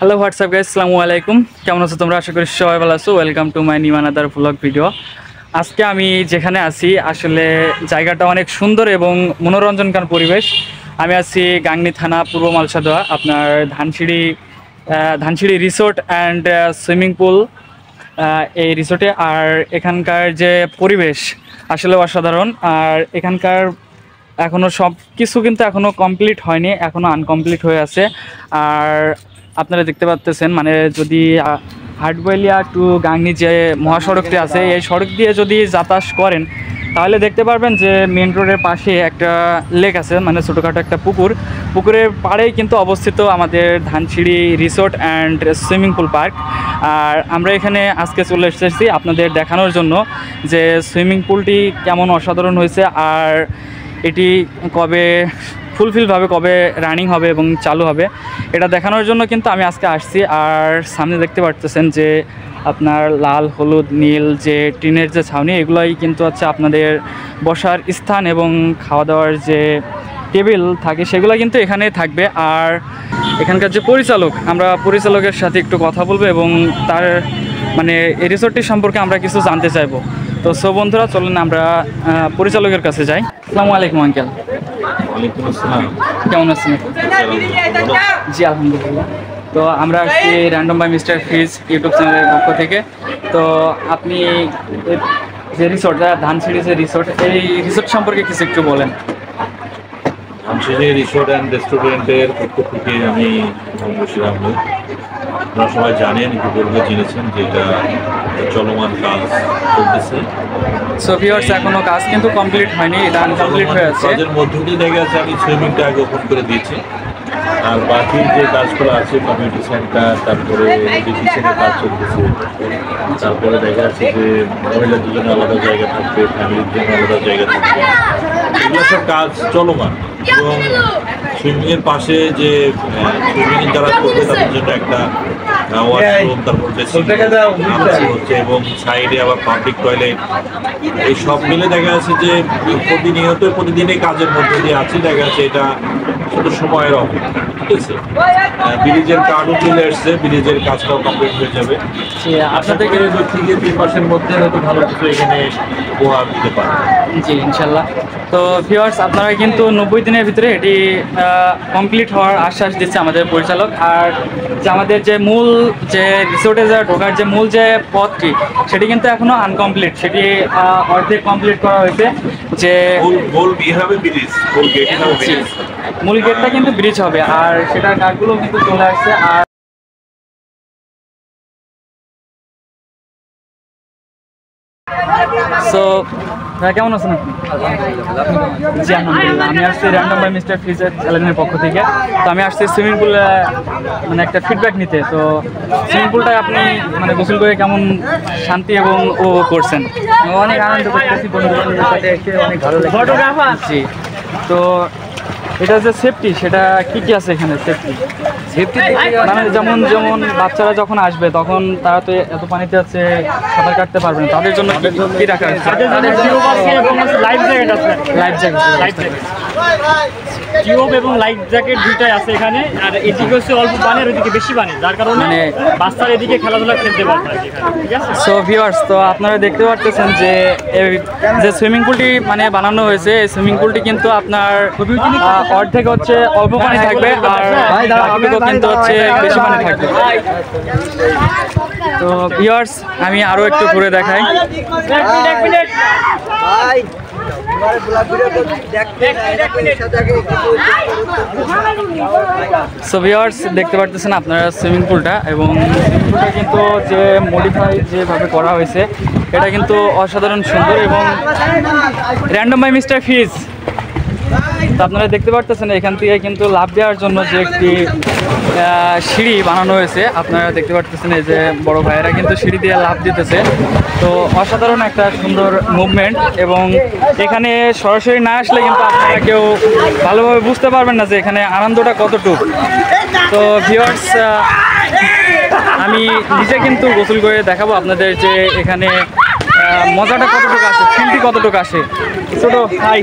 Hello WhatsApp guys, আসসালামু আলাইকুম। কেমন আছো তোমরা? আশা করি সবাই ভালো আছো। Welcome to my new another blog video. আজকে আমি যেখানে আছি আসলে জায়গাটা অনেক সুন্দর এবং মনোরঞ্জনকার পরিবেশ। আমি আছি গাংনী থানা, পূর্ব মালসাদোয়া, আপনার ধানসিঁড়ি রিসোর্ট অ্যান্ড সুইমিং পুল এই রিসোর্টে। আর এখানকার যে পরিবেশ আসলে অসাধারণ। আর এখানকার এখনও সব কিছু কিন্তু এখনও কমপ্লিট হয়নি, এখনও আনকমপ্লিট হয়ে আছে। আর আপনারা দেখতে পাচ্ছেন, মানে যদি হাটবইলিয়া টু গাংনী যে মহাসড়কটি আছে, এই সড়ক দিয়ে যদি যাতায়াত করেন তাহলে দেখতে পারবেন যে মেন রোডের পাশে একটা লেক আছে, মানে ছোটোখাটো একটা পুকুরের পাড়েই কিন্তু অবস্থিত আমাদের Dhansiri resort and swimming pool park. আর আমরা এখানে আজকে চলে এসেছি আপনাদের দেখানোর জন্য যে সুইমিং পুলটি কেমন অসাধারণ হয়েছে, আর এটি কবে ফুলফিলভাবে কবে রানিং হবে এবং চালু হবে এটা দেখানোর জন্য কিন্তু আমি আজকে আসছি। আর সামনে দেখতে পারতেছেন যে আপনার লাল হলুদ নীল যে টিনের যে ছাউনি, এগুলোই কিন্তু হচ্ছে আপনাদের বসার স্থান এবং খাওয়া দাওয়ার যে টেবিল থাকে সেগুলো কিন্তু এখানে থাকবে। আর এখানকার যে পরিচালক, আমরা পরিচালকের সাথে একটু কথা বলবো এবং তার মানে এই রিসোর্টটি সম্পর্কে আমরা কিছু জানতে চাইবো। তো বন্ধুরা চলুন আমরা পরিচালকের কাছে যাই। আসসালামু আলাইকুম আঙ্কেল। ওয়ালাইকুম আসসালাম। কেমন আছেন? জি আলহামদুলিল্লাহ। তো আমরা আসছি র্যান্ডম বাই মিস্টার ফিজ ইউটিউব চ্যানেলের পক্ষ থেকে। তো আপনি যে রিসোর্ট, ধানসিঁড়ি যে রিসোর্ট, এই রিসোর্ট সম্পর্কে কিছু একটু বলেন। ধানসিঁড়ি রিসোর্ট অ্যান্ড রেস্টুরেন্টের পক্ষ থেকে আমি মোহাম্মদ বশির আহমেদ। আপনারা সবাই জানেন, ইতিপূর্বে জেনেছেন যে এটা চলমান কাজ চলতেছে। সো ভিউয়ার্স, এখনো কাজ কিন্তু কমপ্লিট হয়নি, এটা আনকমপ্লিট হয়ে আছে। কাজের মধ্য দিয়ে দেখা যাচ্ছে আমি সুইমিংটা আগে ওপেন করে দিয়েছি, আর বাকি যে কাজগুলো আছে কমিউনিটি সেন্টার, তারপরে এডুকেশনের কাজ চলতেছে, তারপরে দেখা যাচ্ছে যে মহিলাদের জন্য আলাদা জায়গা থাকবে, ফ্যামিলির জন্য আলাদা জায়গা থাকবে, এগুলো সব কাজ চলমান। এবং সুইমিংয়ের পাশে যে সুইমিং যারা করবে তাদের জন্য একটা ওয়াশরুম, তারপর হচ্ছে এবং সাইডে আবার পাবলিক টয়লেট, এই সব মিলে দেখা যাচ্ছে যে প্রতিদিনই কাজের মধ্যে দিয়ে আছে। দেখা যাচ্ছে এটা শুধু সময়ের অভাব, ঠিক আছে। ব্রিজের কার্ডও চলে আসছে, ব্রিজের কাজটাও কমপ্লিট হয়ে যাবে। আপনাদেরকে 2 থেকে 3 মাসের মধ্যে হয়তো ভালো কিছু এখানে উপহার দিতে পারে। জি ইনশাল্লাহ। তো ভিউয়ার্স, আপনারা কিন্তু 90 দিনের ভিতরে এটি কমপ্লিট হওয়ার আশ্বাস দিচ্ছে আমাদের পরিচালক। আর যে আমাদের যে মূল যে রিসোর্টে যা ঢোকার যে মূল যে পথটি, সেটি কিন্তু এখনও আনকমপ্লিট, সেটি অর্ধেক কমপ্লিট করা হয়েছে। যে মূল গেটটা কিন্তু ব্রিজ হবে, আর সেটার কাজগুলো কিন্তু চলে আসছে। আর সো কেমন আছেন আপনি? জি আলহামদুলিল্লাহ। আমি আসছি র্যান্ডম বাই মিস্টার ফিজের চ্যানেলের পক্ষ থেকে। তো আমি আসছি সুইমিং পুলে মানে একটা ফিডব্যাক নিতে। তো সুইমিং পুলটায় আপনি মানে গোসল করে কেমন শান্তি এবং ও করছেন? অনেক আনন্দ করতেছি, বন্ধু-বান্ধবের সাথে এসে অনেক ভালো লাগে। ফটোগ্রাফার। জি। তো এটা যে সেফটি, সেটা কি আছে এখানে? সেফটি মানে যেমন বাচ্চারা যখন আসবে তখন তারা তো এত পানিতে আছে সাঁতার কাটতে পারবে না, তাদের জন্য কি রাখা আছে? লাইফ জ্যাকেট আছে, লাইফ জ্যাকেট টিউব এবং লাইফ জ্যাকেট দুইটাই আছে এখানে। আর এদিকে হচ্ছে অল্প পানি আর ওইদিকে বেশি পানি, যার কারণে মানে বাচ্চারা এদিকে খেলাধুলা খেলতে পারবে, ঠিক আছে। সো ভিউয়ার্স, তো আপনারা দেখতে পাচ্ছেন যে যে সুইমিং পুলটি মানে বানানো হয়েছে, এই সুইমিং পুলটি কিন্তু আপনার অর্ধেক হচ্ছে অল্প পানি থাকবে, আর বাকিটুকু কিন্তু হচ্ছে বেশি পানি থাকবে। তো ভিউয়ার্স, আমি আরও একটু ঘুরে দেখাই। সো ভিউয়ার্স, দেখতে পারতেছেন আপনারা সুইমিং পুলটা, এবং সুইমিং পুলটা কিন্তু যে মডিফাই যেভাবে করা হয়েছে এটা কিন্তু অসাধারণ সুন্দর। এবং র্যান্ডম বাই মিস্টার ফিজ, তো আপনারা দেখতে পারতেছেন এখান থেকে কিন্তু লাফ দেওয়ার জন্য যে একটি সিঁড়ি বানানো হয়েছে। আপনারা দেখতে পারতেছেন এই যে বড় ভাইয়েরা কিন্তু সিঁড়ি দিয়ে লাফ দিতেছে। তো অসাধারণ একটা সুন্দর মুভমেন্ট, এবং এখানে সরাসরি না আসলে কিন্তু আপনারা কেউ ভালোভাবে বুঝতে পারবেন না যে এখানে আনন্দটা কতটুকু। তো ভিউয়ার্স, আমি নিজে কিন্তু গোসল করে দেখাবো আপনাদের যে এখানে মজাটা কতটুকু আসে, ফিলটি কতটুকু আসে। ছোটো হাই।